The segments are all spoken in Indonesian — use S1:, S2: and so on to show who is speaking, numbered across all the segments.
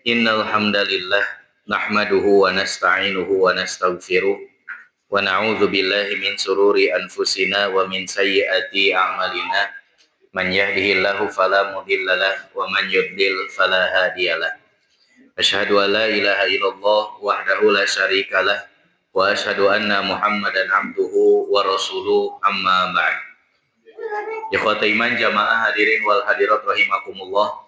S1: Innal hamdalillah nahmaduhu wa nasta'inuhu wa nastaghfiruh wa na'udzu billahi min sururi anfusina wa min sayyiati a'malina. Man yahdihillahu fala mudhillalah wa man yudlil fala hadiyalah. Asyhadu an la ilaha illallah wahdahu la syarikalah wa asyhadu anna Muhammadan abduhu wa rasuluh amma ba'd. Ikhwatul iman jamaah hadirin wal hadirat rahimakumullah.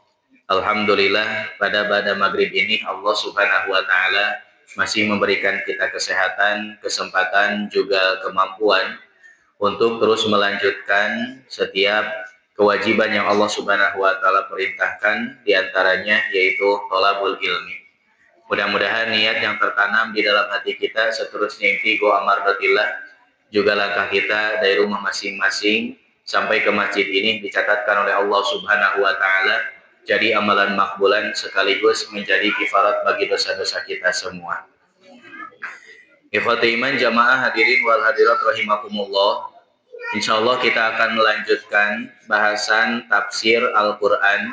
S1: Alhamdulillah pada maghrib ini Allah Subhanahu wa taala masih memberikan kita kesehatan, kesempatan juga kemampuan untuk terus melanjutkan setiap kewajiban yang Allah Subhanahu wa taala perintahkan, diantaranya yaitu thalabul ilmi. Mudah-mudahan niat yang tertanam di dalam hati kita seterusnya intigo amardatillah, juga langkah kita dari rumah masing-masing sampai ke masjid ini dicatatkan oleh Allah Subhanahu wa taala jadi amalan makbulan sekaligus menjadi kifarat bagi dosa-dosa kita semua. Ikhwatul iman jamaah hadirin wal hadirat rahimakumullah. Insyaallah kita akan melanjutkan bahasan tafsir Al-Qur'an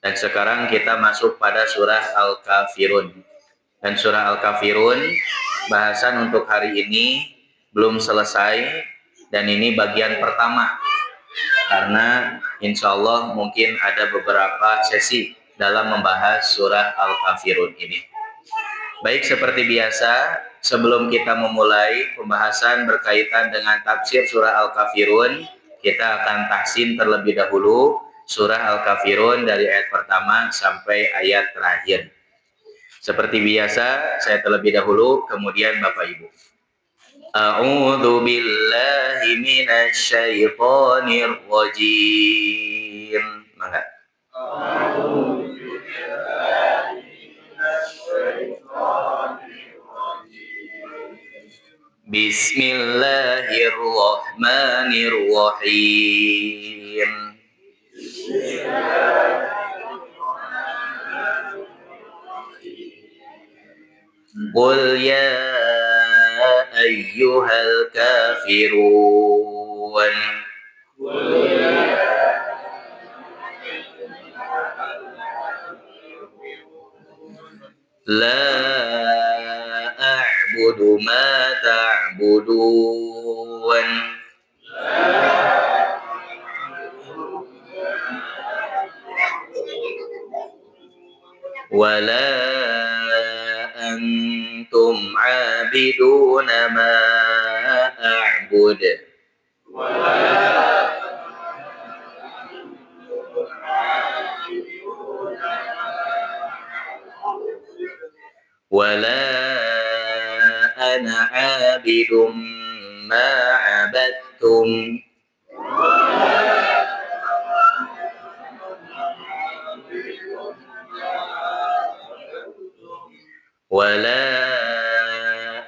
S1: dan sekarang kita masuk pada surah Al-Kafirun. Dan surah Al-Kafirun bahasan untuk hari ini belum selesai dan ini bagian pertama. Karena insya Allah mungkin ada beberapa sesi dalam membahas surah Al-Kafirun ini. Baik, seperti biasa, sebelum kita memulai pembahasan berkaitan dengan tafsir surah Al-Kafirun, kita akan tahsin terlebih dahulu surah Al-Kafirun dari ayat pertama sampai ayat terakhir. Seperti biasa, saya terlebih dahulu, kemudian Bapak Ibu. A'udzu billahi minasy syaithanir rajim. Maka A'udzu billahi minasy syaithanir rajim. Bismillahirrahmanirrahim. Qul ya ayyuhal kafirun. La a'budu ma ta'budun. Wa la antum 'abiduna ma a'bud. Wala ana 'abidum ma 'abadtum. Wala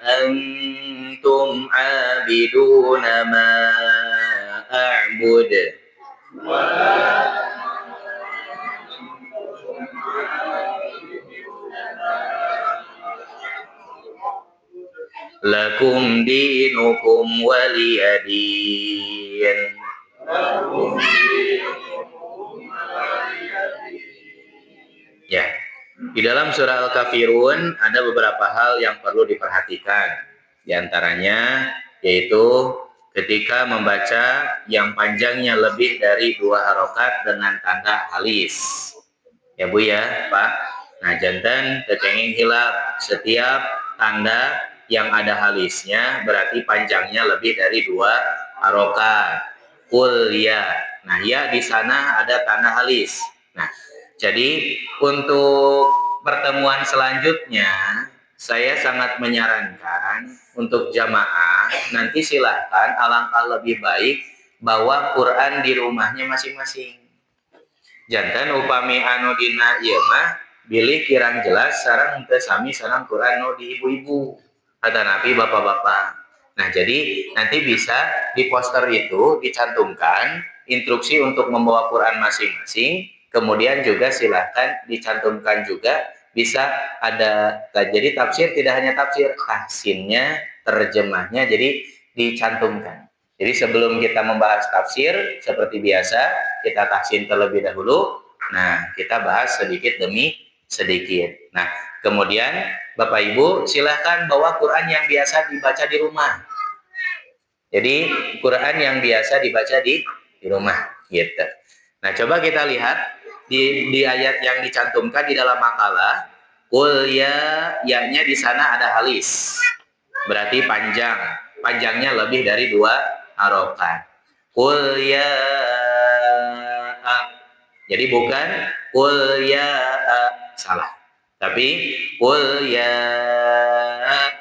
S1: antum 'abiduna ma a'bud. Lakum dinukum waliyadin. Ya, di dalam surah Al-Kafirun ada beberapa hal yang perlu diperhatikan. Di antaranya yaitu ketika membaca yang panjangnya lebih dari 2 harokat dengan tanda halis. Ya Bu ya, Pak. Nah, jantan tekenging hilap setiap tanda yang ada halisnya berarti panjangnya lebih dari 2 harokat. Qul ya. Nah, ya di sana ada tanda halis. Nah, jadi untuk pertemuan selanjutnya saya sangat menyarankan untuk jamaah nanti silahkan alangkah lebih baik bawa Quran di rumahnya masing-masing. Jantan upami anu dina ieu mah bilih kirang jelas sareng teu sami sareng Quran nu di ibu-ibu kata Nabi bapak-bapak. Nah, jadi nanti bisa di poster itu dicantumkan instruksi untuk membawa Quran masing-masing. Kemudian juga silahkan dicantumkan juga bisa ada, jadi tafsir tidak hanya tafsir, tahsinnya, terjemahnya, jadi dicantumkan. Jadi sebelum kita membahas tafsir, seperti biasa, kita tahsin terlebih dahulu. Nah, kita bahas sedikit demi sedikit. Nah, kemudian Bapak Ibu silahkan bawa Quran yang biasa dibaca di rumah. Jadi Quran yang biasa dibaca di rumah, gitu. Nah, coba kita lihat di ayat yang dicantumkan di dalam makalah. Qul ya-nya di sana ada halis. Berarti panjang. Panjangnya lebih dari 2 harokat. Qul ya. Jadi bukan qul ya, salah. Tapi qul ya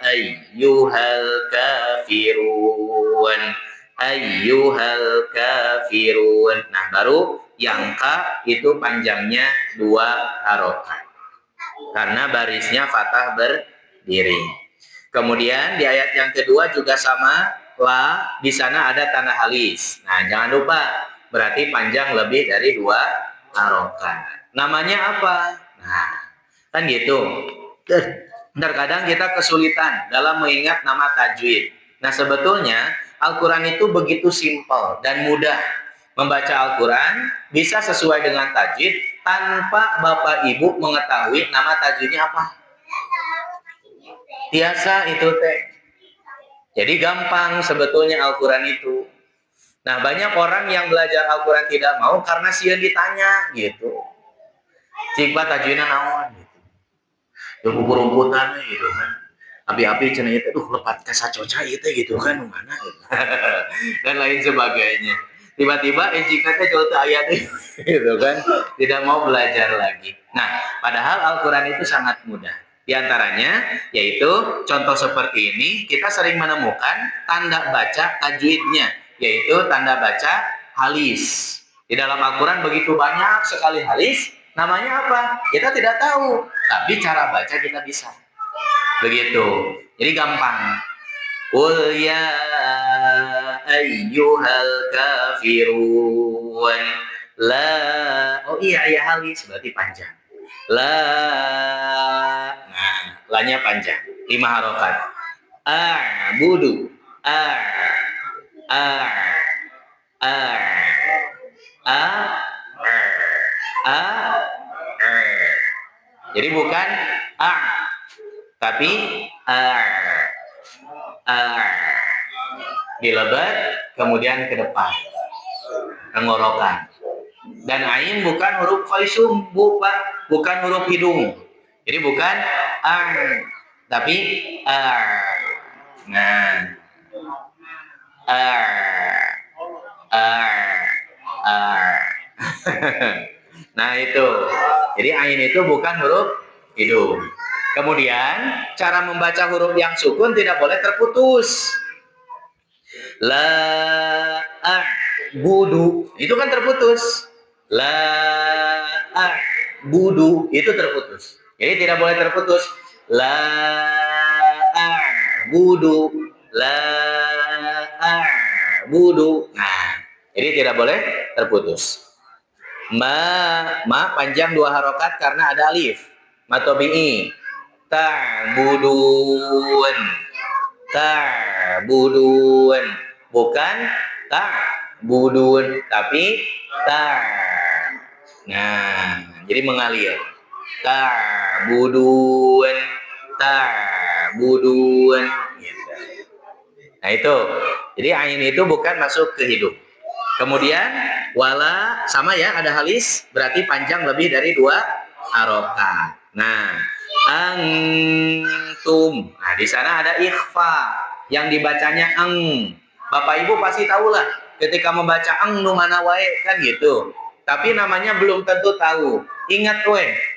S1: ayyuhal kafirun. Ayyuhal kafirun. Nah, baru yang ka itu panjangnya 2 harokat. Karena barisnya fathah berdiri. Kemudian di ayat yang kedua juga sama, la di sana ada tanda halis. Nah, jangan lupa berarti panjang lebih dari 2 harokat. Namanya apa? Nah, kan gitu. Terkadang kita kesulitan dalam mengingat nama tajwid. Nah, sebetulnya Al-Quran itu begitu simpel dan mudah. Membaca Al-Quran bisa sesuai dengan tajwid tanpa Bapak Ibu mengetahui nama tajwidnya apa. Biasa itu teh. Jadi gampang sebetulnya Al-Quran itu. Nah, banyak orang yang belajar Al-Quran tidak mau karena sieun ditanya gitu. Cik tajwidna naon gitu. Ya rumput-rumputan gitu kan. Api-api cenah itu lepat ke sacoca itu gitu kan mana gitu. Dan lain sebagainya. Tiba-tiba encikna teh jauh ayat gitu kan. Tidak mau belajar lagi. Nah, padahal Al-Quran itu sangat mudah. Di antaranya yaitu contoh seperti ini kita sering menemukan tanda baca tajwidnya, yaitu tanda baca halis. Di dalam Al-Quran begitu banyak sekali halis, namanya apa? Kita tidak tahu, tapi cara baca kita bisa. Begitu. Jadi gampang. Qul ya ayyuhal kafirun. La. Oh iya, ya halis berarti panjang. La. Nah, lanya panjang. 5 harokat. A'budu. A. A. A. A. A. Jadi bukan a, tapi dilebat kemudian ke depan, tenggorokan. Dan ain bukan huruf faisum, bukan huruf hidung. Jadi bukan tapi nah, nah itu. Jadi ain itu bukan huruf hidung. Kemudian cara membaca huruf yang sukun tidak boleh terputus. La budu itu kan terputus. La budu itu terputus. Jadi tidak boleh terputus. La budu. La budu. Nah, jadi tidak boleh terputus. Ma panjang 2 harokat karena ada alif. Matobi'i. Ta'budun. Ta'budun. Bukan ta'budun, tapi Nah, jadi mengalir. Ta'budun. Ta'budun. Gitu. Nah itu. Jadi ain itu bukan masuk ke hidung. Kemudian wala sama ya, ada halis berarti panjang lebih dari 2 harokat. Nah, antum. Nah, di sana ada ikhfa yang dibacanya eng. Bapak Ibu pasti tahulah ketika membaca eng nu mana wae kan gitu. Tapi namanya belum tentu tahu. Ingat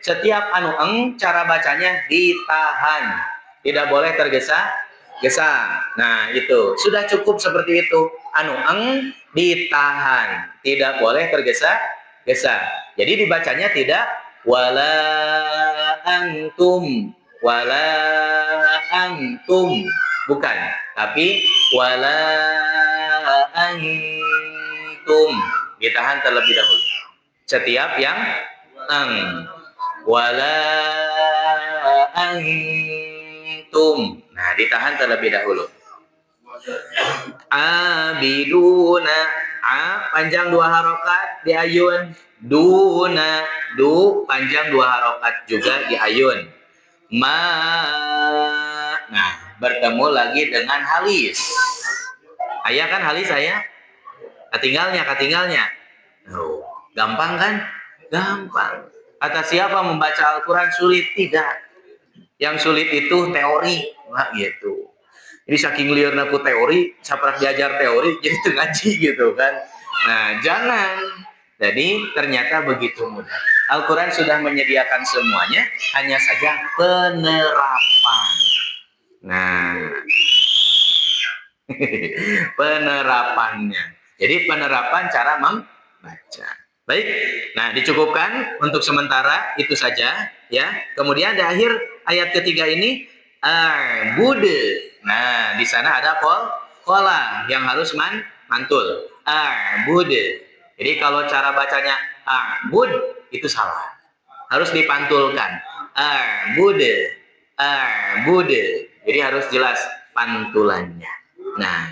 S1: setiap anu eng cara bacanya ditahan. Tidak boleh tergesa-gesa. Nah, itu. Sudah cukup seperti itu. Anu eng ditahan, tidak boleh tergesa-gesa. Jadi dibacanya tidak wala antum, bukan, tapi wala antum, ditahan terlebih dahulu. Setiap yang wala antum, nah ditahan terlebih dahulu. Abiduna, panjang 2 harokat di ayun. Duna, du panjang 2 harokat juga di ayun. Ma, nah bertemu lagi dengan halis. Ayah kan halis ayah? Ketinggalnya. Oh, gampang kan? Gampang. Kata siapa membaca Al-Quran sulit? Tidak. Yang sulit itu teori. Nah, gitu. Ini saking liarna ku teori, saprak diajar teori, jadi itu ngaji gitu kan. Nah, jangan. Jadi ternyata begitu mudah. Al-Quran sudah menyediakan semuanya, hanya saja penerapan. Nah, penerapannya. Jadi penerapan cara membaca. Baik, nah dicukupkan untuk sementara itu saja ya. Kemudian di akhir ayat ketiga ini bude. Nah di sana ada kola yang harus mantul. Bude. Jadi kalau cara bacanya bud itu salah. Harus dipantulkan. Bude. Bude. Jadi harus jelas pantulannya. Nah,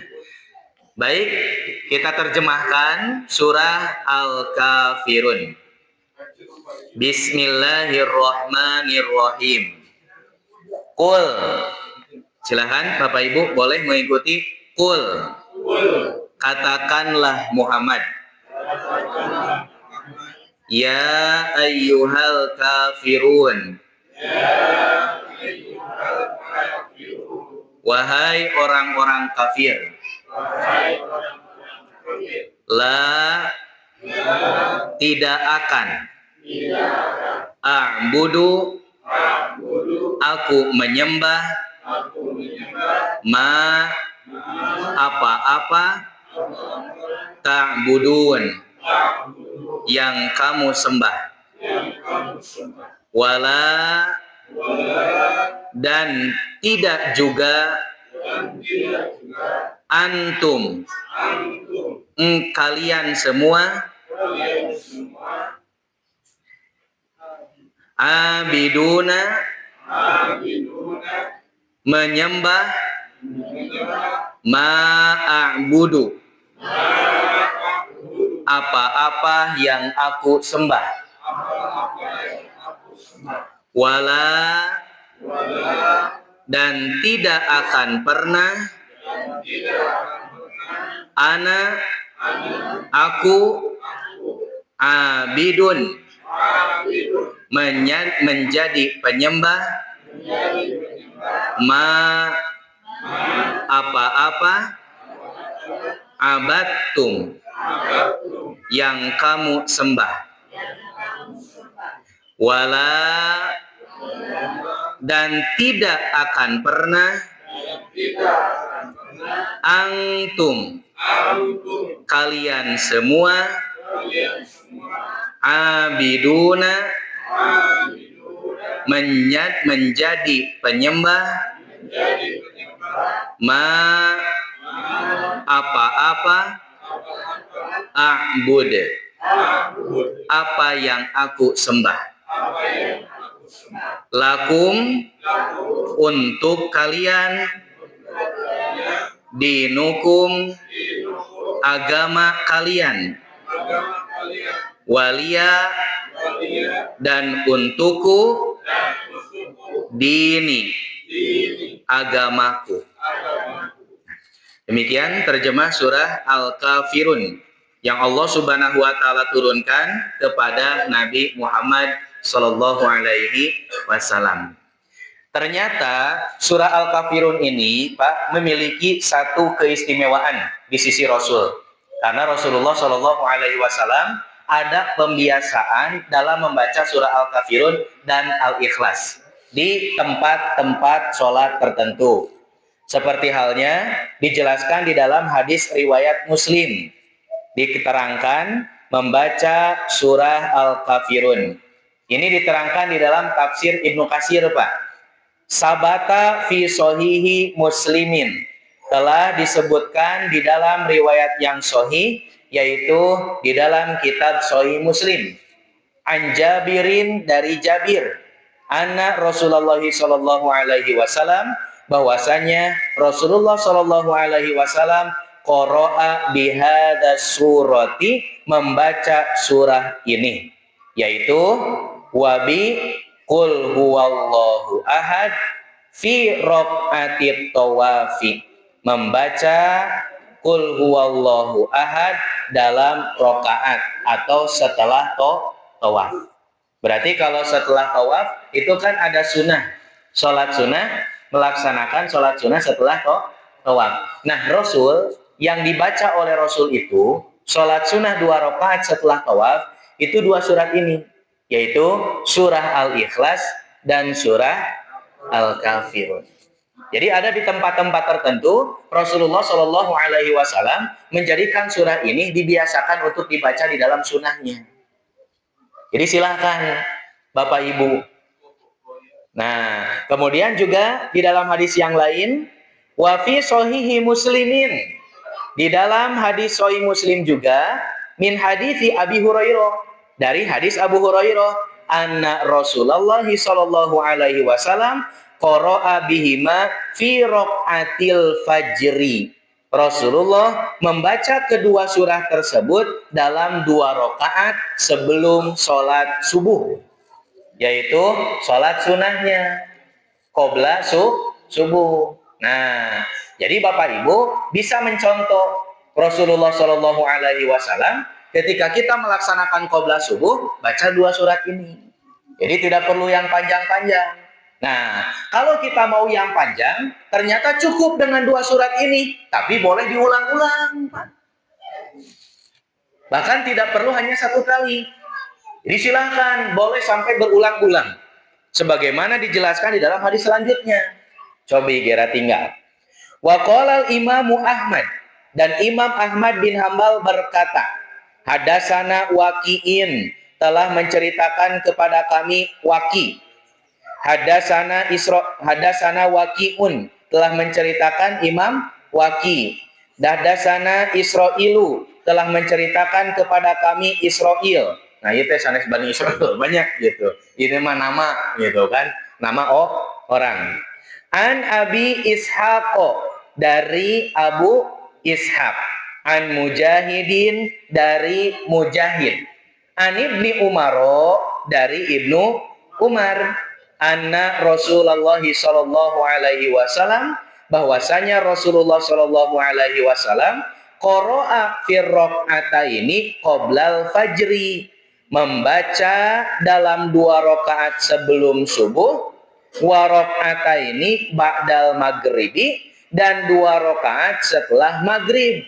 S1: baik, kita terjemahkan surah Al-Kafirun. Bismillahirrahmanirrahim. Qul. Silahkan Bapak Ibu boleh mengikuti Qul. Katakanlah Muhammad. Ya ayyuhal kafirun. Wahai orang-orang kafir. La tidak akan a'budu aku menyembah ma apa-apa ta'budun yang kamu sembah wala dan tidak juga antum kalian semua abiduna menyembah ma'abudu apa-apa yang aku sembah wala dan tidak akan pernah ana aku abidun menjadi penyembah ma apa-apa abattum yang kamu sembah wala dan tidak akan pernah antum kalian semua abiduna menjadi penyembah ma apa-apa a'bud apa yang aku sembah lakum untuk kalian dinukum agama kalian walia dan untukku dini agamaku. Demikian terjemah surah Al-Kafirun yang Allah Subhanahu wa taala turunkan kepada Nabi Muhammad sallallahu alaihi wasallam. Ternyata surah Al-Kafirun ini, Pak, memiliki satu keistimewaan di sisi Rasul. Karena Rasulullah sallallahu alaihi wasallam ada pembiasaan dalam membaca surah Al-Kafirun dan Al-Ikhlas di tempat-tempat sholat tertentu. Seperti halnya dijelaskan di dalam hadis riwayat Muslim. Diterangkan membaca surah Al-Kafirun. Ini diterangkan di dalam tafsir Ibnu Katsir, Pak. Sabata fi sohihi muslimin. Telah disebutkan di dalam riwayat yang sahih, yaitu di dalam kitab Sahih Muslim. An Jabirin dari Jabir. Anna Rasulullah sallallahu alaihi wasallam bahwasanya Rasulullah sallallahu alaihi wasallam qara'a bihadza surati, membaca surah ini, yaitu wabi qul huwallahu ahad fi raq'atit tawafi, membaca qul huwallahu ahad dalam rakaat atau setelah tawaf. Berarti kalau setelah tawaf itu kan ada sunnah, sholat sunnah, melaksanakan sholat sunnah setelah tawaf. Nah, Rasul yang dibaca oleh Rasul itu sholat sunnah 2 rakaat setelah tawaf itu 2 surat ini, yaitu surah Al-Ikhlas dan surah Al-Kafirun. Jadi ada di tempat-tempat tertentu Rasulullah Shallallahu Alaihi Wasallam menjadikan surah ini dibiasakan untuk dibaca di dalam sunnahnya. Jadi silahkan Bapak Ibu. Nah, kemudian juga di dalam hadis yang lain, wa fi shahihi Muslimin, di dalam hadis Sahih Muslim juga, min hadisi Abi Hurairah, dari hadis Abu Hurairah, anna Rasulullah sallallahu alaihi wasallam qara'a bihima fi raq'atil fajri. Rasulullah membaca kedua surah tersebut dalam 2 rakaat sebelum sholat subuh, yaitu sholat sunnahnya qobla subuh. Nah, jadi Bapak Ibu bisa mencontoh Rasulullah Shallallahu Alaihi Wasallam ketika kita melaksanakan qobla subuh baca 2 surat ini. Jadi tidak perlu yang panjang-panjang. Nah, kalau kita mau yang panjang, ternyata cukup dengan 2 surat ini, tapi boleh diulang-ulang, Pak. Bahkan tidak perlu hanya 1 kali. Jadi silahkan, boleh sampai berulang-ulang. Sebagaimana dijelaskan di dalam hadis selanjutnya. Coba kira tinggal. Wa qala al-Imamu Ahmad, dan Imam Ahmad bin Hambal berkata, hadasana Waqi'in, telah menceritakan kepada kami Waqi'. Hadasana Waqi'un, telah menceritakan Imam Waqi'. Hadasana Isra'ilu, telah menceritakan kepada kami Isra'il. Nah, itu sanes Bani Israil banyak gitu. Ini mah nama gitu kan, nama orang. An Abi Ishaq, dari Abu Ishaq. An Mujahidin, dari Mujahid. An Ibni Umar, dari Ibnu Umar. Anna Rasulullah sallallahu alaihi wasallam, bahwasanya Rasulullah sallallahu alaihi wasallam qara'a fi raq'ataini qoblal fajri, membaca dalam 2 rakaat sebelum subuh, wa raq'ataini ba'dal maghribi, dan 2 rakaat setelah maghrib,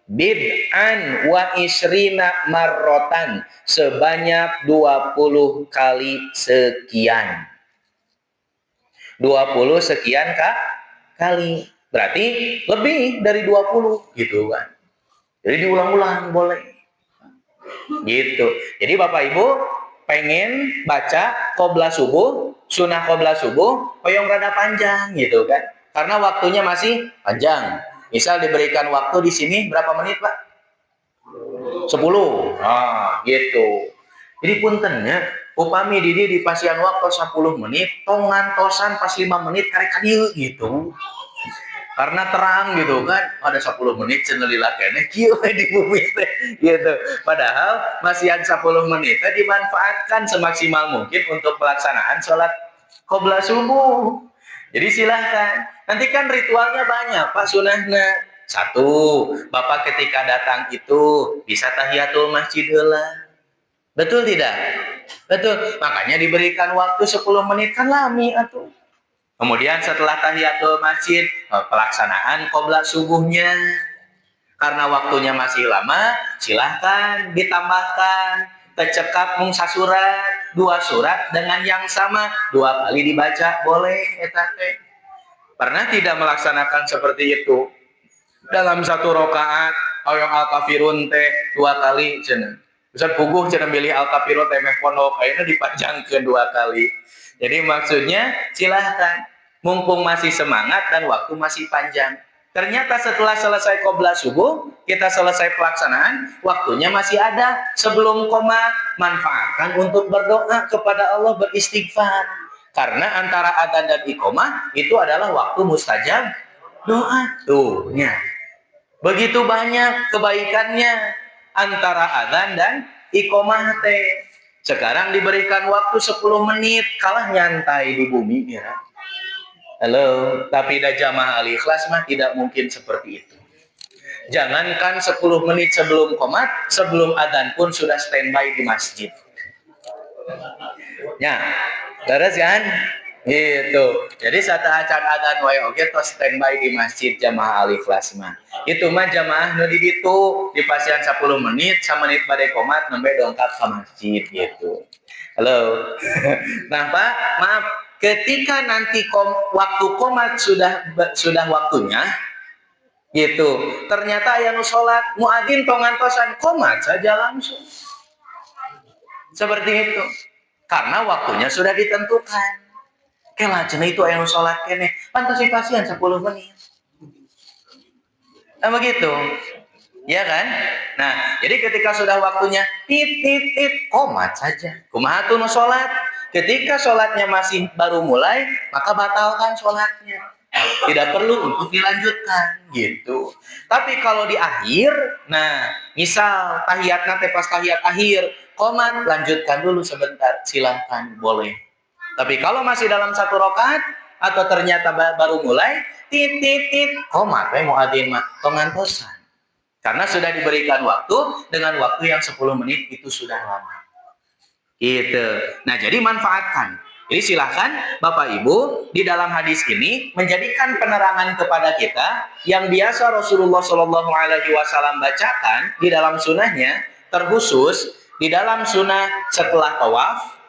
S1: bid'an wa isrina marrotan, sebanyak 20 kali sekian. 20 sekian kali. Berarti lebih dari 20 gitu kan. Jadi diulang-ulang boleh. Gitu. Jadi Bapak Ibu pengen baca qobla subuh, sunnah qobla subuh, hoyong rada panjang gitu kan. Karena waktunya masih panjang. Misal diberikan waktu di sini berapa menit, Pak? 10. Ah, gitu. Jadi puntennya upami di pasian waktu 10 menit, tong ngantosan pas 5 menit karek kadieu gitu. Karena terang gitu kan, ada 10 menit cenelila kene kieu di bumi teh gitu. Padahal masih ada 10 menit dimanfaatkan semaksimal mungkin untuk pelaksanaan sholat qobla subuh. Jadi silahkan. Nanti kan ritualnya banyak, Pak, sunahnya. 1, Bapak ketika datang itu bisa tahiyatul masjid heula. Betul tidak? Betul. Makanya diberikan waktu 10 menit kan lami atuh. Kemudian setelah tahiyatul masjid, pelaksanaan qobla subuhnya. Karena waktunya masih lama, silahkan ditambahkan. Tecekap mung sasurat, 2 surat dengan yang sama, 2 kali dibaca boleh eta teh. Pernah tidak melaksanakan seperti itu? Dalam 1 rakaat, hoyong al-kafirun teh 2 kali cenah. Ustaz puguh cenah milih al-kafirun teh meh pondok ayeuna dipanjangkeun 2 kali. Jadi maksudnya silahkan, mumpung masih semangat dan waktu masih panjang. Ternyata setelah selesai qobla subuh, kita selesai pelaksanaan, waktunya masih ada. Sebelum koma, manfaatkan untuk berdoa kepada Allah, beristighfar. Karena antara adzan dan iqomah itu adalah waktu mustajab doa. Tuhnya. Begitu banyak kebaikannya antara adzan dan iqomah teh. Sekarang diberikan waktu 10 menit, kalah nyantai di bumi ya. Halo, tapi dah jamaah al-ikhlas mah tidak mungkin seperti itu. Jangankan 10 menit sebelum qomat, sebelum adzan pun sudah standby di masjid. Ya, terus kan? Gitu. Jadi saat acan adzan wae oge tos standby di masjid jamaah al-ikhlas mah. Itu mah jamaah nu di ditu di pasien 10 menit, 1 menit bade qomat nembe dongkap ke masjid gitu. Halo. Nah, Pak, maaf, ketika nanti waktu qomat sudah waktunya gitu. Ternyata aya nu salat, muadzin tong ngantosan qomat saja langsung. Seperti itu. Karena waktunya sudah ditentukan. Kelah cenah itu aya nu salat keneh, antisipasian 10 menit. Nah begitu. Ya kan? Nah, jadi ketika sudah waktunya qomat saja. Kumaha tuh nu salat? Ketika sholatnya masih baru mulai, maka batalkan sholatnya. Tidak perlu untuk dilanjutkan gitu. Tapi kalau di akhir, nah misal tahiyat nanti pas tahiyat akhir, qomat lanjutkan dulu sebentar, silahkan boleh. Tapi kalau masih dalam 1 rakaat atau ternyata baru mulai, qomat muadzin mah pengantosan. Karena sudah diberikan waktu, dengan waktu yang 10 menit itu sudah lama. Gitu. Nah, jadi manfaatkan. Jadi silahkan Bapak Ibu di dalam hadis ini menjadikan penerangan kepada kita yang biasa Rasulullah Shallallahu Alaihi Wasallam bacakan di dalam sunnahnya, terkhusus di dalam sunnah setelah tawaf,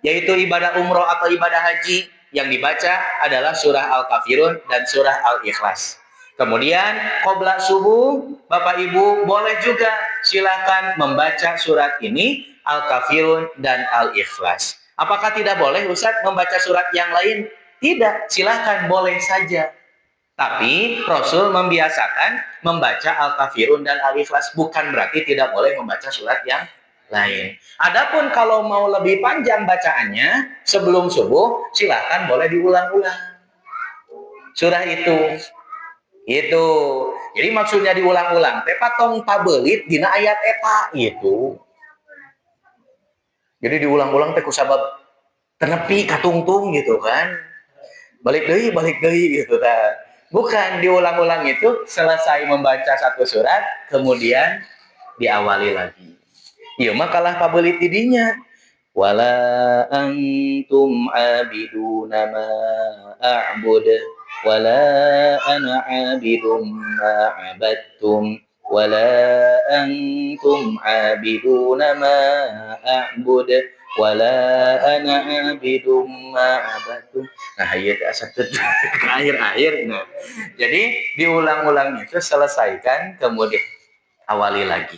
S1: yaitu ibadah umroh atau ibadah haji, yang dibaca adalah surah Al-Kafirun dan surah Al-Ikhlas. Kemudian qobla subuh, Bapak Ibu boleh juga silakan membaca surat ini, Al-Kafirun dan Al-Ikhlas. Apakah tidak boleh Ustaz membaca surat yang lain? Tidak, silakan boleh saja. Tapi Rasul membiasakan membaca Al-Kafirun dan Al-Ikhlas, bukan berarti tidak boleh membaca surat yang lain. Adapun kalau mau lebih panjang bacaannya sebelum subuh, silakan boleh diulang-ulang surah itu. Itu. Jadi maksudnya diulang-ulang teh patong tabelit dina ayat eta gitu. Jadi diulang-ulang teh kusabab tenepi katungtung gitu kan. Balik deui gitu kan. Bukan diulang-ulang itu selesai membaca satu surat kemudian diawali lagi. Ieu mah kalah pabelit didinya. Wala antum abiduna ma a'bud wala ana abidum ma abattum wala antum abiduna ma a'bud wala ana abidum ma abattum. Nah, ieu teh asa ke akhir-akhir. Nah, jadi diulang-ulang itu selesaikan kemudian awali lagi.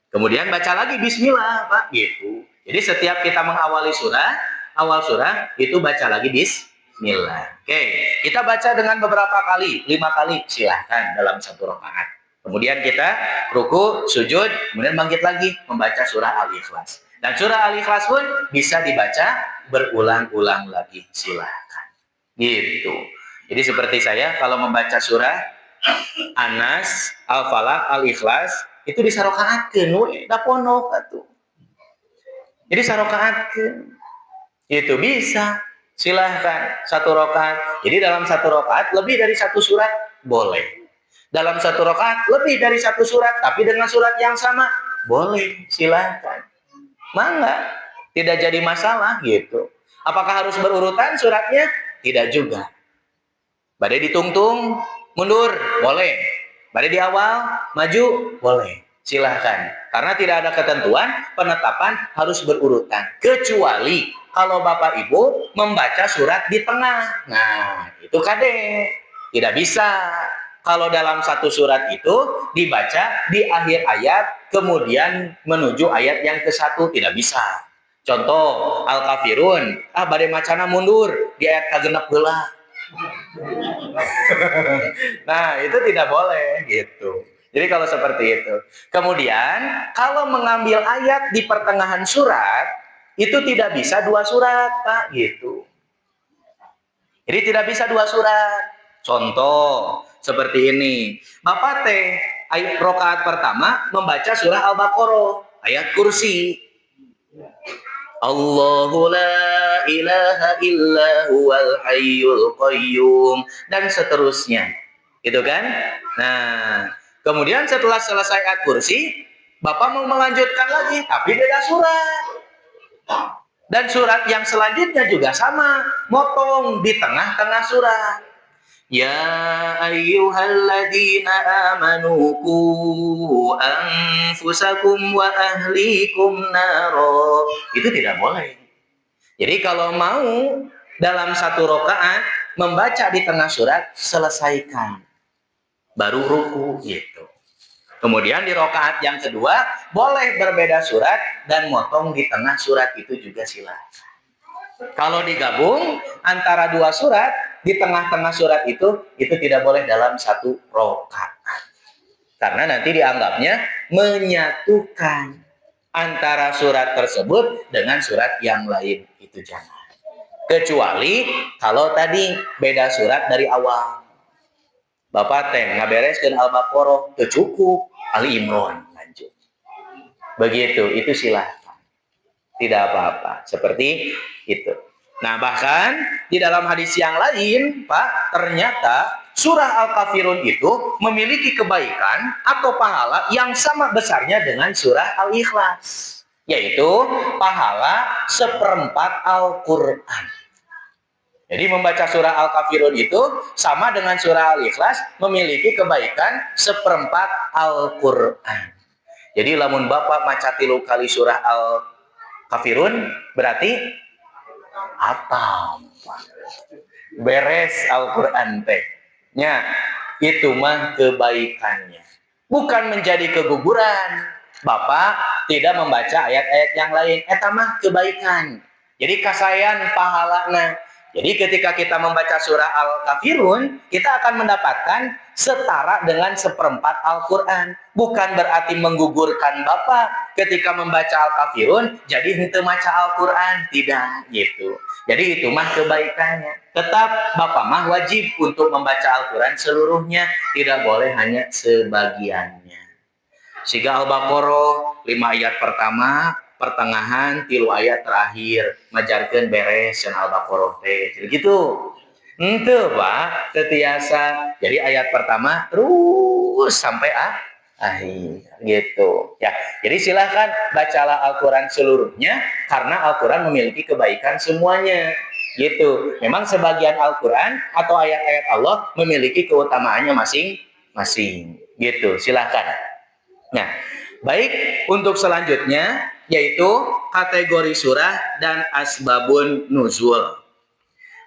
S1: Kemudian baca lagi bismillah, Pak, gitu. Jadi setiap kita mengawali surah, awal surah itu baca lagi bismillah. Oke, kita baca dengan beberapa kali, 5 kali silahkan dalam 1 rakaat. Kemudian kita ruku, sujud, kemudian bangkit lagi membaca surah Al-Ikhlas. Dan surah Al-Ikhlas pun bisa dibaca berulang-ulang lagi, silahkan. Gitu. Jadi seperti saya kalau membaca surah Anas, Al-Falaq, Al-Ikhlas itu disarokaatkeun we da pondok atuh. Jadi sarokaatkeun. Itu bisa. Silahkan 1 rakaat. Jadi dalam 1 rakaat lebih dari 1 surat boleh. Dalam 1 rakaat lebih dari 1 surat tapi dengan surat yang sama boleh. Silahkan. Mangga. Tidak jadi masalah gitu. Apakah harus berurutan suratnya? Tidak juga. Bade ditungtung, mundur, boleh. Bade di awal, maju, boleh. Silahkan. Karena tidak ada ketentuan, penetapan harus berurutan. Kecuali kalau Bapak Ibu membaca surat di tengah. Nah, itu kade. Tidak bisa. Kalau dalam 1 surat itu dibaca di akhir ayat, kemudian menuju ayat yang ke-1. Tidak bisa. Contoh, Al-Kafirun. Bade macana mundur di ayat ka-6 heula. Nah, itu tidak boleh gitu. Jadi kalau seperti itu. Kemudian, kalau mengambil ayat di pertengahan surat, itu tidak bisa 2 surat, Pak, gitu. Jadi tidak bisa 2 surat. Contoh, seperti ini. Bapak teh ayat rakaat pertama membaca surah Al-Baqarah, ayat kursi. Allahu la ilaha illa huwal hayyul qayyum, dan seterusnya. Gitu kan? Nah, kemudian setelah selesai ayat kursi, Bapak mau melanjutkan lagi, tapi beda surat. Dan surat yang selanjutnya juga sama, motong di tengah-tengah surat. Ya ayyuhalladzina amanu qu anfusakum wa ahlikum naro. Itu tidak boleh. Jadi kalau mau dalam satu rakaat membaca di tengah surat, selesaikan. Baru ruku gitu. Kemudian di rakaat yang kedua boleh berbeda surat dan motong di tengah surat, itu juga silakan. Kalau digabung antara dua surat di tengah-tengah surat itu tidak boleh dalam satu rakaat. Karena nanti dianggapnya menyatukan antara surat tersebut dengan surat yang lain, itu jangan. Kecuali kalau tadi beda surat dari awal. Bapak teh ngabereskeun Al-Baqarah teu cukup, Ali Imran lanjut. Begitu, itu silahkan. Tidak apa-apa, seperti itu. Nah, bahkan di dalam hadis yang lain, Pak, ternyata surah Al-Kafirun itu memiliki kebaikan atau pahala yang sama besarnya dengan surah Al-Ikhlas, yaitu pahala seperempat Al-Quran. Jadi membaca surah Al-Kafirun itu sama dengan surah Al-Ikhlas, memiliki kebaikan seperempat Al-Quran. Jadi lamun Bapak maca 3 kali surah Al-Kafirun berarti apa? Beres Al-Quran teh. Nya, itu mah kebaikannya. Bukan menjadi keguguran. Bapak tidak membaca ayat-ayat yang lain. Eta mah kebaikan. Jadi kasayan pahalana. Jadi ketika kita membaca surah Al-Kafirun, kita akan mendapatkan setara dengan seperempat Al-Quran. Bukan berarti menggugurkan Bapak ketika membaca Al-Kafirun, jadi henteu maca Al-Quran. Tidak, gitu. Jadi itu mah kebaikannya. Tetap Bapak mah wajib untuk membaca Al-Quran seluruhnya. Tidak boleh hanya sebagiannya. Siga Al-Baqarah 5 ayat pertama, pertengahan 3 ayat terakhir ngajarkeun beres Al-Baqarah teh gitu. Henteu Pak, tetiasa. Jadi ayat pertama terus sampai akhir gitu ya. Jadi silahkan bacalah Al-Quran seluruhnya karena Al-Quran memiliki kebaikan semuanya gitu. Memang sebagian Al-Quran atau ayat-ayat Allah memiliki keutamaannya masing-masing gitu. Silahkan. Nah, baik, untuk selanjutnya yaitu kategori surah dan asbabun nuzul.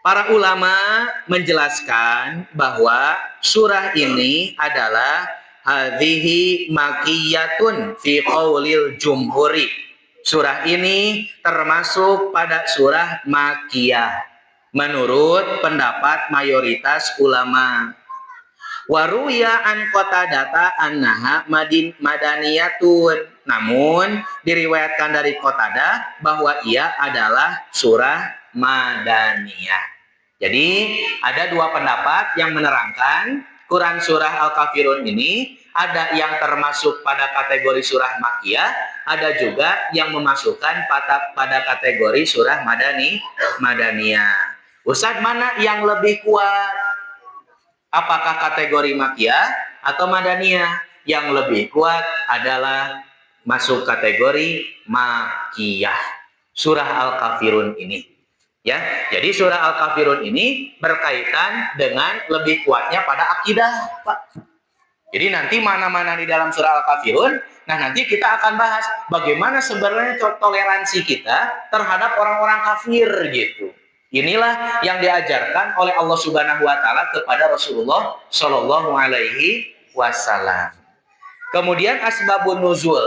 S1: Para ulama menjelaskan bahwa surah ini adalah hadhihi makiyatun fi qaulil jumhuri. Surah ini termasuk pada surah makiyah menurut pendapat mayoritas ulama. Waruya an Qatadata annaha madaniyatun. Namun diriwayatkan dari Qatadah bahwa ia adalah surah madaniyah. Jadi ada dua pendapat yang menerangkan Quran surah Al-Kafirun ini ada yang termasuk pada kategori surah Makkiyah, ada juga yang memasukkan pada kategori surah madaniyah. Ustaz, mana yang lebih kuat? Apakah kategori Makkiyah atau Madaniyah? Yang lebih kuat adalah masuk kategori Makkiyah. Surah Al-Kafirun ini. Ya, jadi surah Al-Kafirun ini berkaitan dengan lebih kuatnya pada akidah, Pak. Jadi nanti mana-mana di dalam surah Al-Kafirun, nah nanti kita akan bahas bagaimana sebenarnya toleransi kita terhadap orang-orang kafir gitu. Inilah yang diajarkan oleh Allah Subhanahu wa taala kepada Rasulullah Shallallahu alaihi wasallam. Kemudian asbabun nuzul,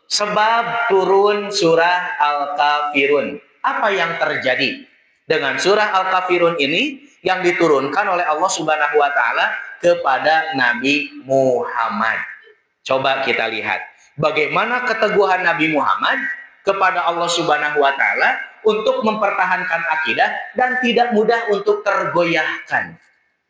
S1: sebab turun surah Al-Kafirun. Apa yang terjadi dengan surah Al-Kafirun ini yang diturunkan oleh Allah Subhanahu wa taala kepada Nabi Muhammad? Coba kita lihat bagaimana keteguhan Nabi Muhammad kepada Allah Subhanahu wa taala untuk mempertahankan akidah dan tidak mudah untuk tergoyahkan.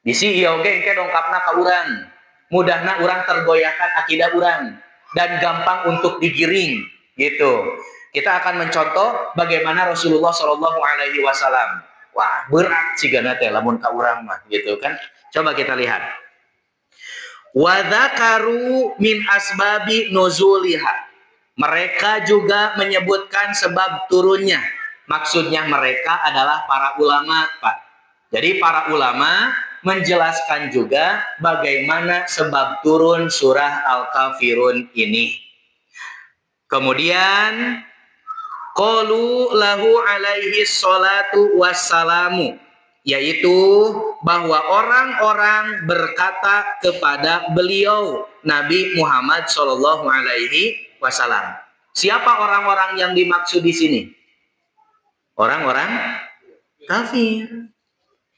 S1: Bisi ieu oge engke dongkapna ka urang. mudahna urang tergoyahkan akidah urang dan gampang untuk digiring gitu. Kita akan mencontoh bagaimana Rasulullah Shallallahu Alaihi Wasallam. Wah, berat sih gana teh lamun ka urang mah gitu kan. Coba kita lihat. Wa dzakaru min asbabi nuzuliha. Mereka juga menyebutkan sebab turunnya. Maksudnya mereka adalah para ulama, Pak. Jadi para ulama menjelaskan juga bagaimana sebab turun surah Al-Kafirun ini. Kemudian qalu lahu alaihi salatu wassalamu, yaitu bahwa orang-orang berkata kepada beliau Nabi Muhammad Shallallahu Alaihi Wasallam. Siapa orang-orang yang dimaksud di sini? Orang-orang kafir.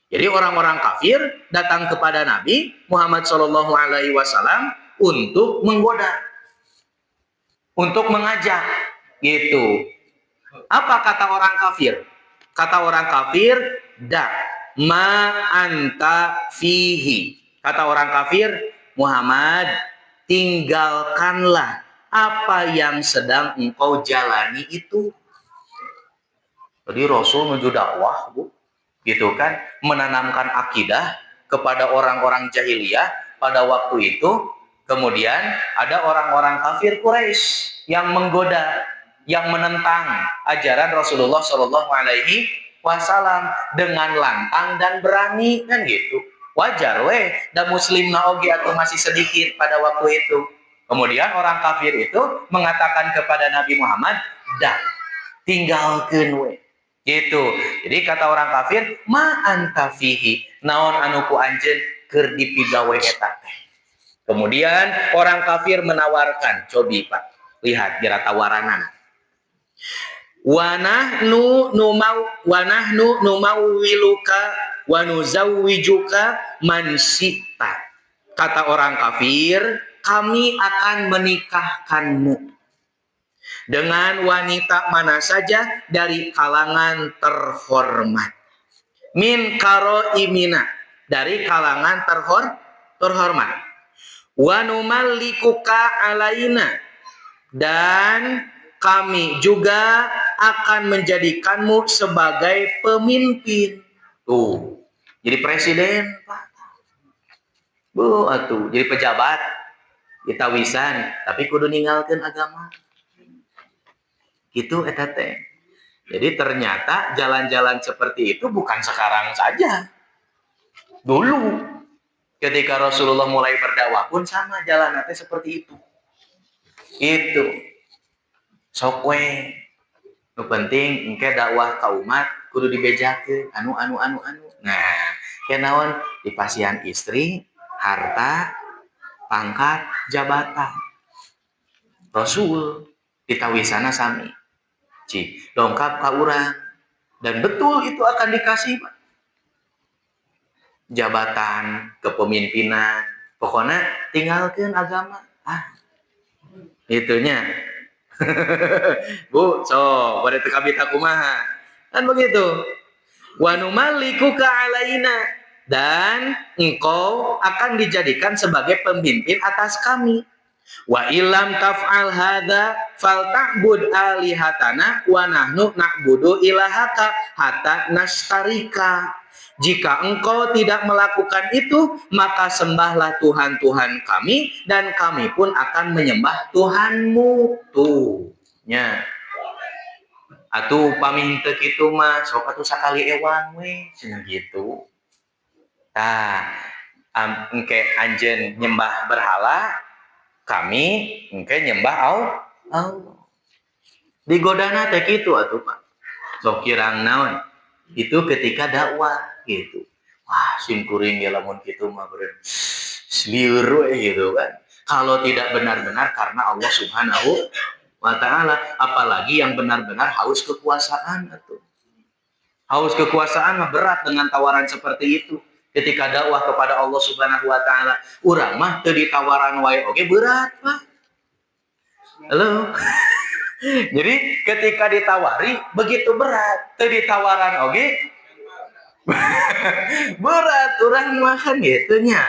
S1: Jadi orang-orang kafir datang kepada Nabi Muhammad Shallallahu Alaihi Wasallam untuk menggoda, untuk mengajak, gitu. Apa kata orang kafir? Kata orang kafir, da ma anta fihi. Kata orang kafir, Muhammad, tinggalkanlah apa yang sedang engkau jalani itu. Jadi Rasul menuju dakwah, Bu, gitu kan, menanamkan akidah kepada orang-orang jahiliyah pada waktu itu. Kemudian ada orang-orang kafir Quraisy yang menggoda, yang menentang ajaran Rasulullah Shallallahu Alaihi Wasallam dengan lantang dan berani, kan gitu. Wajar weh, dan muslim naogi atau masih sedikit pada waktu itu. Kemudian orang kafir itu mengatakan kepada Nabi Muhammad, dah tinggalkeun weh, gitu. Jadi kata orang kafir, ma anta fihi, naon anu ku anjeun keur dipigawe eta teh. Kemudian orang kafir menawarkan, cobi Pak, lihat kira tawaranan. Wa nahnu numawwiluka wa nuzawwijuka man syi'ta. Kata orang kafir, kami akan menikahkanmu dengan wanita mana saja dari kalangan terhormat. Min karoimina, dari kalangan terhormat. Wa numallikuka alaina, dan kami juga akan menjadikanmu sebagai pemimpin. Tuh, jadi presiden, Pak. Bu, atuh, jadi pejabat, kita wisan, tapi kudu ninggalkeun agama. Gitu eta teh. Jadi ternyata jalan-jalan seperti itu bukan sekarang saja. Dulu ketika Rasulullah mulai berdakwah pun sama jalannya seperti itu. Itu. Sok we. Nu penting engke dakwah ka umat kudu dibejakeun anu. Nah, kenaon dipasihan istri, harta, pangkat, jabatan. Rasul ditawisana sami. Cik, dongkap ka urang. Dan betul itu akan dikasih, Pak. Jabatan, kepemimpinan, pokoknya tinggalkan agama. Itunya. Bu, so pada tekabita kumaha. Kan begitu. Wa numalikuka alaina, dan engkau akan dijadikan sebagai pemimpin atas kami. Wa illam taf'al hadza falta'bud alihatana wa nahnu na'budu ilahaka hatta nastarika. Jika engkau tidak melakukan itu, maka sembahlah Tuhan-Tuhan kami, dan kami pun akan menyembah Tuhanmu. Tuh, nya. Atuh paminta kitu mah, sok atuh sakali ewang we, cenah gitu. Tah, engke anjeun nyembah berhala, kami engke nyembah Allah. Digodana teh kitu atuh Pak. Sok kirang naon? Itu ketika dakwah gitu. Wah, simkuring ya lamun kitu mah beureun slieur we gitu kan. Kalau tidak benar-benar karena Allah Subhanahu wa taala, apalagi yang benar-benar haus kekuasaan atuh. Haus kekuasaan mah berat dengan tawaran seperti itu. Ketika dakwah kepada Allah Subhanahu wa taala, urang mah teu ditawaran wae oge berat, Pak. Halo. Jadi ketika ditawari begitu berat, teu ditawaran oge berat, urang mah kan gitu nya.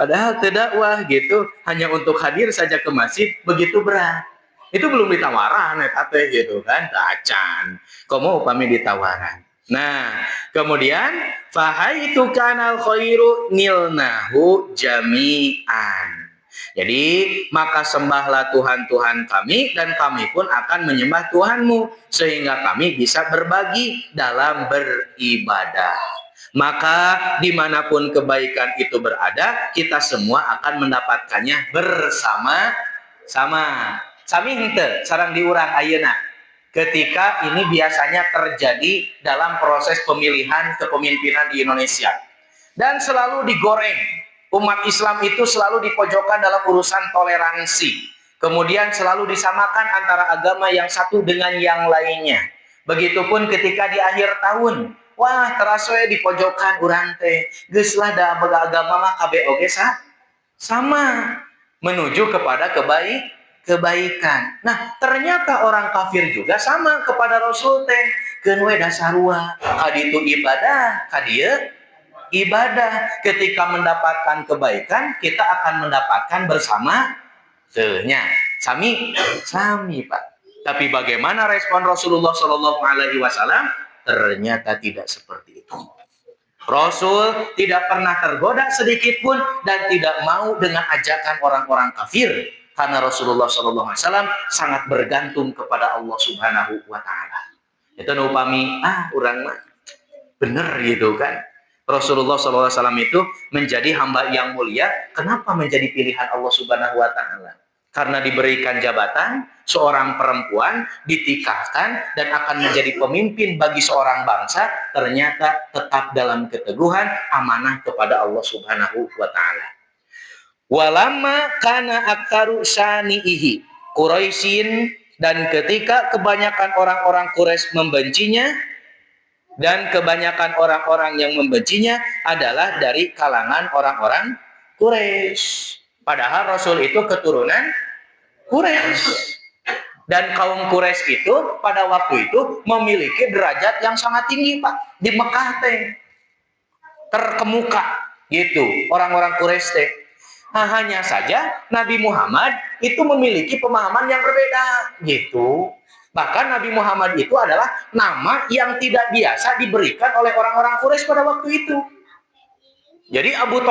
S1: Padahal dakwah gitu, hanya untuk hadir saja ke masjid begitu berat. Itu belum ditawaran eta teh gitu kan, tacan. Komo upami ditawaran. Nah, kemudian fahaitu kanal khairu nilnahu jami'an. Jadi, maka sembahlah Tuhan-Tuhan kami dan kami pun akan menyembah Tuhanmu sehingga kami bisa berbagi dalam beribadah. Maka dimanapun kebaikan itu berada, kita semua akan mendapatkannya bersama-sama. Sami henteu sareng diurang ayeuna. Ketika ini biasanya terjadi dalam proses pemilihan kepemimpinan di Indonesia. Dan selalu digoreng. Umat Islam itu selalu dipojokkan dalam urusan toleransi. Kemudian selalu disamakan antara agama yang satu dengan yang lainnya. Begitupun ketika di akhir tahun. Wah, terasa di pojokan urang teh. Geus lah da agama mah kabeh oge sama. Menuju kepada kebaikan. Nah, ternyata orang kafir juga sama kepada Rasul teh. Keun we dasarua, kaditu ibadah, kadieu ibadah. Ketika mendapatkan kebaikan, kita akan mendapatkan bersama tehnya. Sami, Pak. Tapi bagaimana respon Rasulullah Shallallahu Alaihi Wasallam? Ternyata tidak seperti itu. Rasul tidak pernah tergoda sedikit pun dan tidak mau dengan ajakan orang-orang kafir. Karena Rasulullah Shallallahu Alaihi Wasallam sangat bergantung kepada Allah Subhanahu Wa Taala. Itu upami orang mah bener gitu kan. Rasulullah Shallallahu Alaihi Wasallam itu menjadi hamba yang mulia. Kenapa menjadi pilihan Allah Subhanahu Wa Taala? Karena diberikan jabatan, seorang perempuan ditikahkan dan akan menjadi pemimpin bagi seorang bangsa, ternyata tetap dalam keteguhan amanah kepada Allah Subhanahu Wa Taala. Walamma kana aktaru syani'ihi Quraisyin, dan ketika kebanyakan orang-orang Quraisy membencinya, dan kebanyakan orang-orang yang membencinya adalah dari kalangan orang-orang Quraisy. Padahal Rasul itu keturunan Quraisy. Dan kaum Quraisy itu pada waktu itu memiliki derajat yang sangat tinggi, Pak. Di Mekah teh terkemuka gitu orang-orang Quraisy teh. Nah, hanya saja Nabi Muhammad itu memiliki pemahaman yang berbeda gitu. Bahkan Nabi Muhammad itu adalah nama yang tidak biasa diberikan oleh orang-orang Quraisy pada waktu itu. Jadi Abdul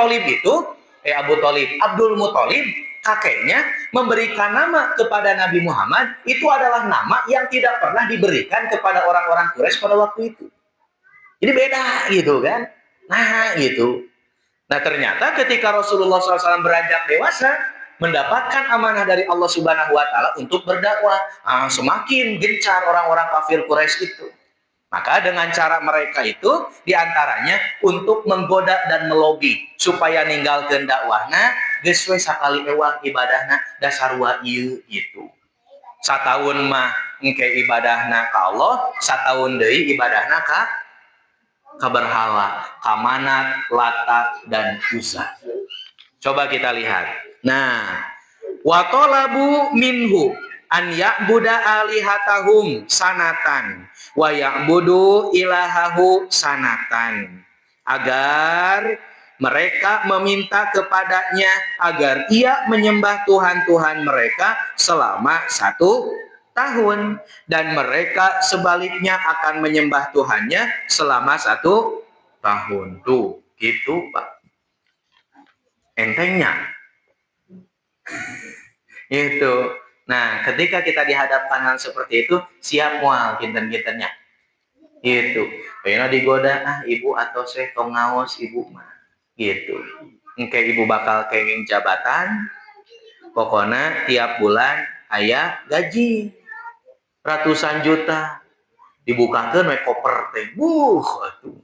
S1: Muthalib, kakeknya memberikan nama kepada Nabi Muhammad, itu adalah nama yang tidak pernah diberikan kepada orang-orang Quraisy pada waktu itu. Jadi beda gitu kan. Nah gitu. Nah ternyata ketika Rasulullah SAW beranjak dewasa, mendapatkan amanah dari Allah Subhanahu Wa Taala untuk berdakwah, semakin gencar orang-orang kafir Quraisy itu. Maka dengan cara mereka itu diantaranya untuk menggoda dan melobi supaya ninggalkeun dakwahna, geus we sakali ewang ibadahna dasarua ieu gitu. Sataun mah engke ibadahna ka Allah, sataun deui ibadahna ka berhala, kamanat, lata, dan uzza. Coba kita lihat. Nah, wa talabu minhu an ya'buda alihatahum sanatan wa ya'budu ilahahu sanatan. Agar mereka meminta kepadanya agar ia menyembah Tuhan-Tuhan mereka selama 1 tahun, dan mereka sebaliknya akan menyembah Tuhannya selama 1 tahun. Tuh, gitu Pak. Entengnya. Itu. Nah, ketika kita dihadapkan hal seperti itu, siap moal kinten-kintennya. Gitu. Pengen digoda, ibu atau saya tong ngaos ibu mah. Gitu. Engke ibu bakal kenging jabatan. Pokoknya tiap bulan aya gaji ratusan juta, dibukakeun we koper teh. Atuh.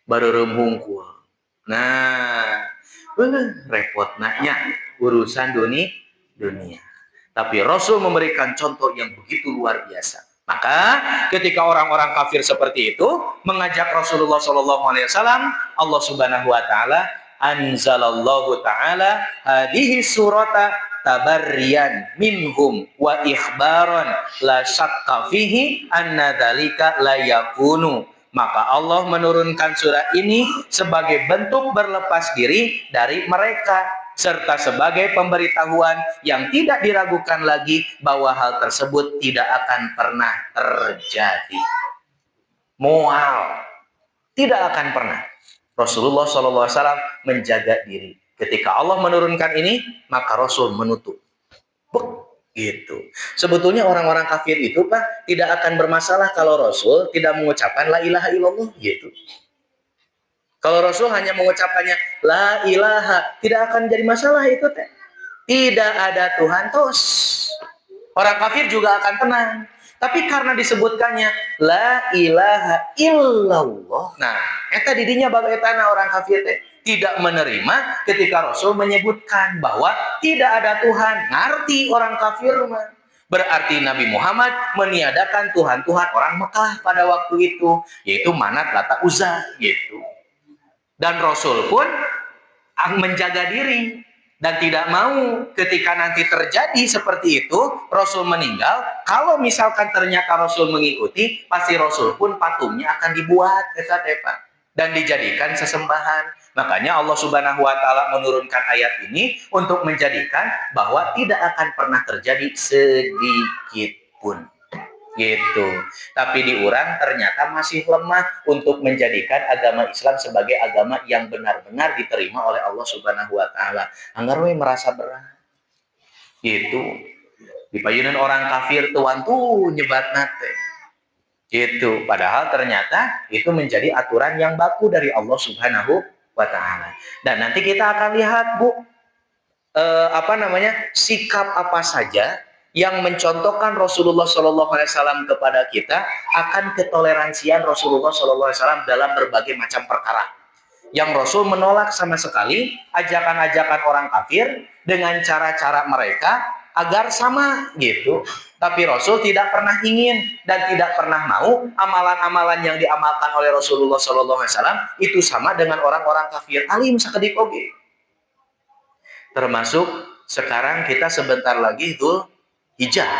S1: Bareureum hungkul. Nah, repotna nya urusan dunia. Tapi Rasul memberikan contoh yang begitu luar biasa. Maka ketika orang-orang kafir seperti itu mengajak Rasulullah SAW, Allah Subhanahu Wa Taala anzalallahu taala hadhihi surata tabarriyan minhum wa ikhbaran la syakka fihi anna dzalika la yakunu Maka Allah menurunkan surah ini sebagai bentuk berlepas diri dari mereka, serta sebagai pemberitahuan yang tidak diragukan lagi bahwa hal tersebut tidak akan pernah terjadi. Mual, tidak akan pernah. Rasulullah SAW menjaga diri. Ketika Allah menurunkan ini, maka Rasul menutup. Gitu. Sebetulnya orang-orang kafir itu, Pak, tidak akan bermasalah kalau Rasul tidak mengucapkan la ilaha illallah gitu. Kalau Rasul hanya mengucapkannya la ilaha, tidak akan jadi masalah itu, teh. Tidak ada Tuhan, tos. Orang kafir juga akan tenang. Tapi karena disebutkannya la ilaha illallah. Nah, eta didinya bagaimana orang kafir teh tidak menerima ketika Rasul menyebutkan bahwa tidak ada Tuhan. Ngerti orang kafir mah. Berarti Nabi Muhammad meniadakan Tuhan-Tuhan orang Mekah pada waktu itu, yaitu Manat, Lata, Uzza gitu. Dan Rasul pun menjaga diri dan tidak mau ketika nanti terjadi seperti itu, Rasul meninggal. Kalau misalkan ternyata Rasul mengikuti, pasti Rasul pun patungnya akan dibuat dan dijadikan sesembahan. Makanya Allah Subhanahu wa Ta'ala menurunkan ayat ini untuk menjadikan bahwa tidak akan pernah terjadi sedikit pun. Gitu. Tapi diurang ternyata masih lemah untuk menjadikan agama Islam sebagai agama yang benar-benar diterima oleh Allah Subhanahu wa Ta'ala. Anggar we merasa berat. Gitu. Dipayunan orang kafir tuan tuh nyebat nate. Gitu. Padahal ternyata itu menjadi aturan yang baku dari Allah Subhanahu wa Ta'ala. Dan nanti kita akan lihat, Bu, sikap apa saja yang mencontohkan Rasulullah SAW kepada kita akan ketoleransian Rasulullah SAW dalam berbagai macam perkara. Yang Rasul menolak sama sekali ajakan-ajakan orang kafir dengan cara-cara mereka agar sama gitu. Tapi Rasul tidak pernah ingin dan tidak pernah mau amalan-amalan yang diamalkan oleh Rasulullah SAW itu sama dengan orang-orang kafir. Alim sakedik oge. Termasuk sekarang kita sebentar lagi Dzul Hijjah.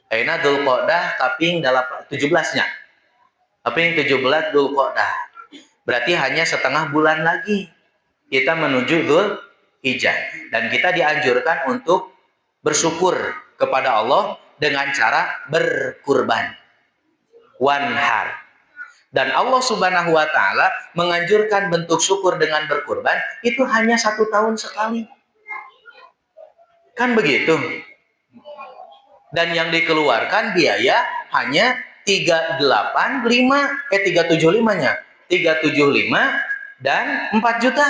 S1: Ayeuna Dzulqa'dah kaping 17-nya. Kaping 17 Dzulqa'dah. Berarti hanya setengah bulan lagi kita menuju Dzul Hijjah. Dan kita dianjurkan untuk bersyukur kepada Allah dengan cara berkurban. Wanhar. Dan Allah Subhanahu wa Ta'ala menganjurkan bentuk syukur dengan berkurban itu hanya 1 tahun sekali. Kan begitu. Dan yang dikeluarkan biaya hanya 375-nya. 375 dan 4 juta.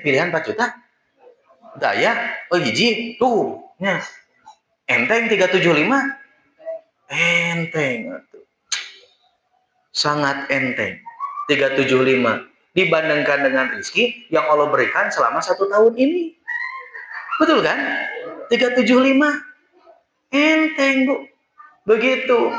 S1: Pilihan 4 juta. Daya, hiji tuh. Nya. Enteng 375. Enteng atuh. Sangat enteng. 375 dibandingkan dengan rezeki yang Allah berikan selama 1 tahun ini. Betul kan? 375. Enteng, Bu. Begitu.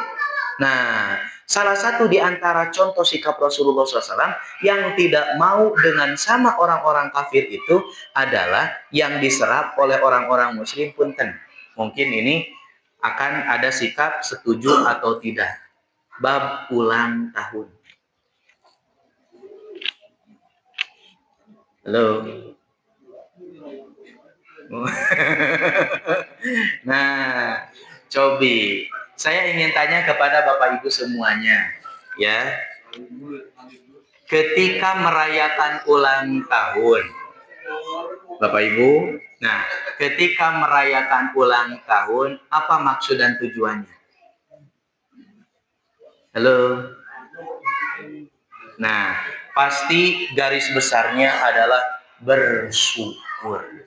S1: Nah, salah satu di antara contoh sikap Rasulullah SAW yang tidak mau dengan sama orang-orang kafir itu adalah yang diserap oleh orang-orang muslim punten. Mungkin ini akan ada sikap setuju atau tidak. Bab ulang tahun. Halo. Nah, Cobi, saya ingin tanya kepada Bapak Ibu semuanya, ya. Ketika merayakan ulang tahun, Bapak Ibu, nah, ketika merayakan ulang tahun, apa maksud dan tujuannya? Halo. Nah, pasti garis besarnya adalah bersyukur.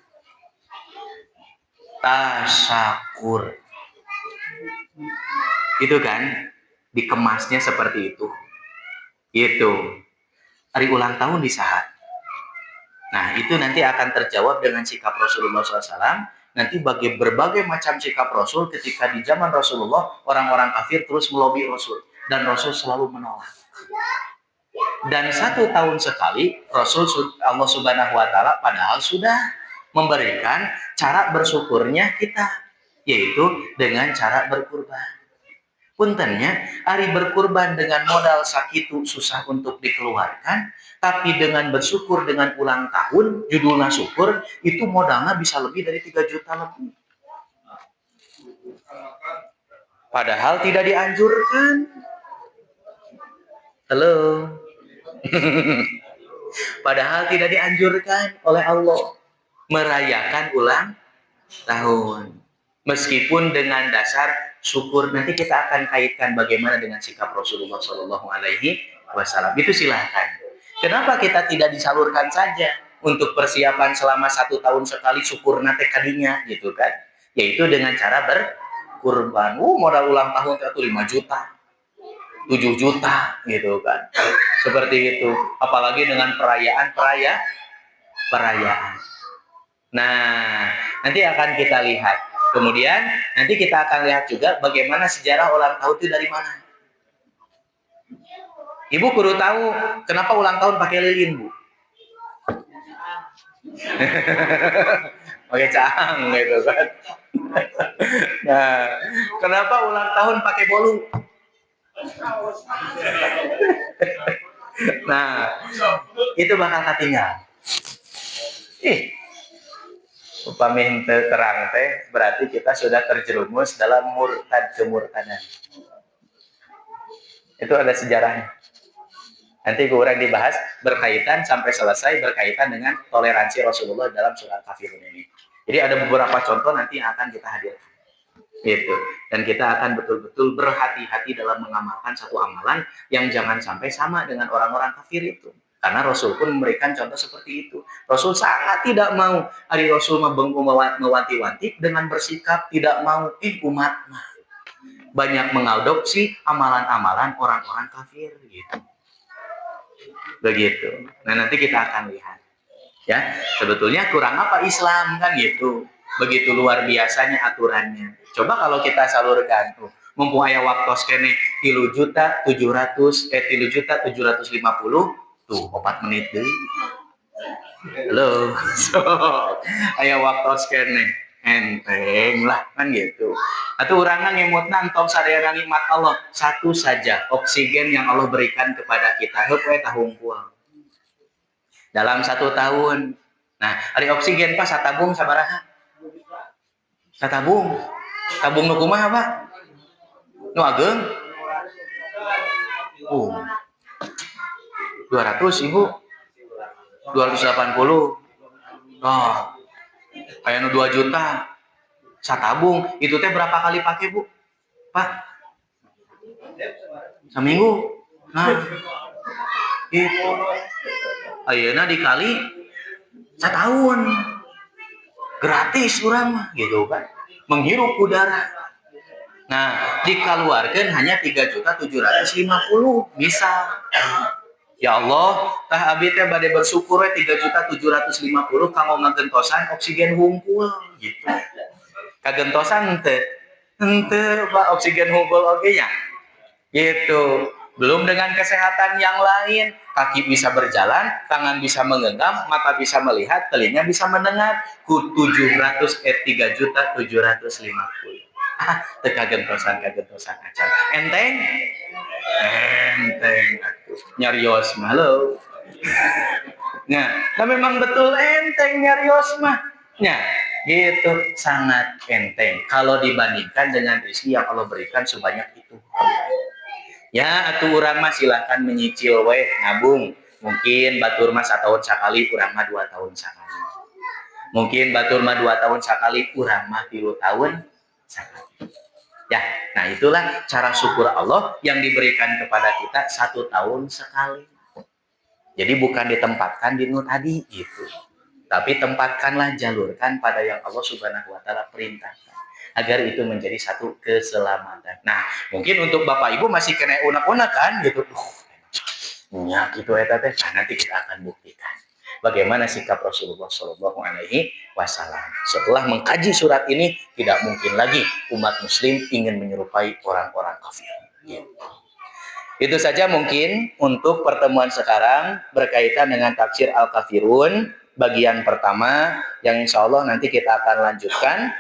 S1: Tasyakur. Itu kan dikemasnya seperti itu. Itu hari ulang tahun di saat. Nah, itu nanti akan terjawab dengan sikap Rasulullah SAW. Nanti berbagai macam sikap Rasul ketika di zaman Rasulullah orang-orang kafir terus melobi Rasul dan Rasul selalu menolak. Dan 1 tahun sekali Rasul Allah Subhanahu wa Ta'ala padahal sudah memberikan cara bersyukurnya kita, yaitu dengan cara berkurban. Puntennya, ari berkurban dengan modal sakitu susah untuk dikeluarkan, tapi dengan bersyukur dengan ulang tahun, judulnya syukur, itu modalnya bisa lebih dari 3 juta lebih. Padahal tidak dianjurkan. Halo. Padahal tidak dianjurkan oleh Allah merayakan ulang tahun. Meskipun dengan dasar syukur, nanti kita akan kaitkan bagaimana dengan sikap Rasulullah Shallallahu Alaihi Wasallam. Itu silahkan. Kenapa kita tidak disalurkan saja untuk persiapan selama 1 tahun sekali syukur nate kadinya gitu kan? Yaitu dengan cara berkurban. Modal ulang tahun itu 5 juta, 7 juta gitu kan. Seperti itu. Apalagi dengan perayaan. Nah, nanti akan kita lihat. Kemudian nanti kita akan lihat juga bagaimana sejarah ulang tahun itu dari mana. Ibu kudu tahu kenapa ulang tahun pakai lilin, Bu. Pakai cang gitu kan. Nah, kenapa ulang tahun pakai bolu? Nah, itu bakal ketinggal. Upami henteu terang teh berarti kita sudah terjerumus dalam kemurtadan. Itu ada sejarahnya. Nanti kurang dibahas berkaitan sampai selesai berkaitan dengan toleransi Rasulullah dalam surah Al-Kafirun ini. Jadi ada beberapa contoh nanti yang akan kita hadirkan. Gitu. Dan kita akan betul-betul berhati-hati dalam mengamalkan satu amalan yang jangan sampai sama dengan orang-orang kafir itu. Karena Rasul pun memberikan contoh seperti itu. Rasul sangat tidak mau hari Rasul mewanti-wanti dengan bersikap tidak mau umat banyak mengadopsi amalan-amalan orang-orang kafir gitu. Begitu. Nah, nanti kita akan lihat. Ya, sebetulnya kurang apa Islam kan gitu. Begitu luar biasanya aturannya. Coba kalau kita salurkan tuh, mumpung aya waktos kene 3.750 tuh 4 menit deui. Halo. So, aya waktos kene enteng lah kan gitu. Atuh urang ngemutna entong sadayana nikmat Allah, satu saja oksigen yang Allah berikan kepada kita. Heup we tahungkul. Dalam 1 tahun. Nah, hari oksigen pas satabung sabaraha? Satabung. Tabung nu kumaha, Pak? Nu ageung? 200, Ibu. 280. Oh. Aya nu 2 juta. Satabung. Itu teh berapa kali pakai, Bu? Pak? Seminggu. Nah. Itu. Ayeuna dikali setahun. Gratis urang mah gitu kan. Menghirup udara. Nah, dikeluarkan hanya 3.750 bisa. Ya Allah, tah abdi teh bade bersyukur we 3.750 kanggo ngagentosan oksigen hungkul gitu. Kagentosan henteu. Henteu Pak oksigen hungkul oge nya. Gitu. Belum dengan kesehatan yang lain, kaki bisa berjalan, tangan bisa menggenggam, mata bisa melihat, telinga bisa mendengar. Ku 3.750. Kagentosan acan. Enteng? Enteng. Nyarios mah lo. Nah memang betul enteng nyarios mah. Nah, gitu sangat enteng kalau dibandingkan dengan rezeki yang Allah berikan sebanyak itu. Ya, atuh urang mah silahkan menyicil we nabung. Mungkin batur mah 1 tahun sekali, urang mah 2 tahun sekali. Mungkin batur mah 2 tahun sekali, urang mah 3 tahun sekali. Ya, nah itulah cara syukur Allah yang diberikan kepada kita 1 tahun sekali. Jadi bukan ditempatkan di nur tadi gitu. Tapi tempatkanlah, jalurkan pada yang Allah Subhanahu wa taala perintahkan agar itu menjadi satu keselamatan. Nah, mungkin untuk Bapak Ibu masih kena unek-unek kan gitu. Ya gitu eta teh. Nah, nanti kita akan buktikan bagaimana sikap Rasulullah Shallallahu Alaihi Wasallam. Setelah mengkaji surat ini, tidak mungkin lagi umat Muslim ingin menyerupai orang-orang kafir. Gitu. Itu saja mungkin untuk pertemuan sekarang berkaitan dengan tafsir Al-Kafirun bagian pertama yang insya Allah nanti kita akan lanjutkan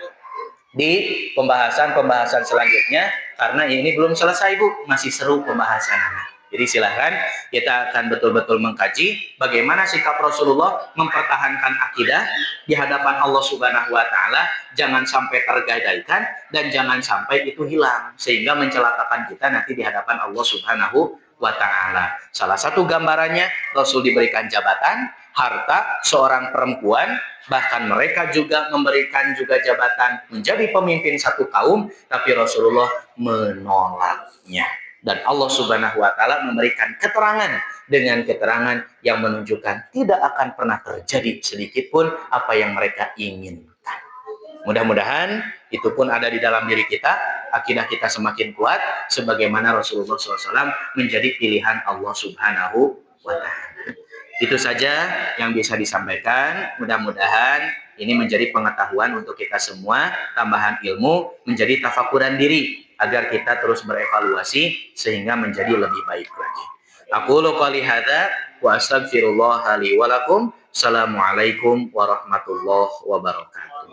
S1: di pembahasan-pembahasan selanjutnya, karena ini belum selesai Bu, masih seru pembahasannya. Jadi silahkan kita akan betul-betul mengkaji bagaimana sikap Rasulullah mempertahankan akidah di hadapan Allah Subhanahu wa taala, jangan sampai tergadaikan dan jangan sampai itu hilang sehingga mencelakakan kita nanti di hadapan Allah Subhanahu wa taala. Salah satu gambarannya Rasul diberikan jabatan, harta, seorang perempuan, bahkan mereka juga memberikan juga jabatan menjadi pemimpin satu kaum, tapi Rasulullah menolaknya. Dan Allah Subhanahu wa taala memberikan keterangan dengan keterangan yang menunjukkan tidak akan pernah terjadi sedikit pun apa yang mereka inginkan. Mudah-mudahan itu pun ada di dalam diri kita, akidah kita semakin kuat sebagaimana Rasulullah SAW menjadi pilihan Allah Subhanahu wa taala. Itu saja yang bisa disampaikan. Mudah-mudahan ini menjadi pengetahuan untuk kita semua, tambahan ilmu, menjadi tafakuran diri agar kita terus berevaluasi sehingga menjadi lebih baik lagi. Aqulu qouli hadza wa astaghfirullah li wa lakum. Assalamualaikum warahmatullahi wabarakatuh.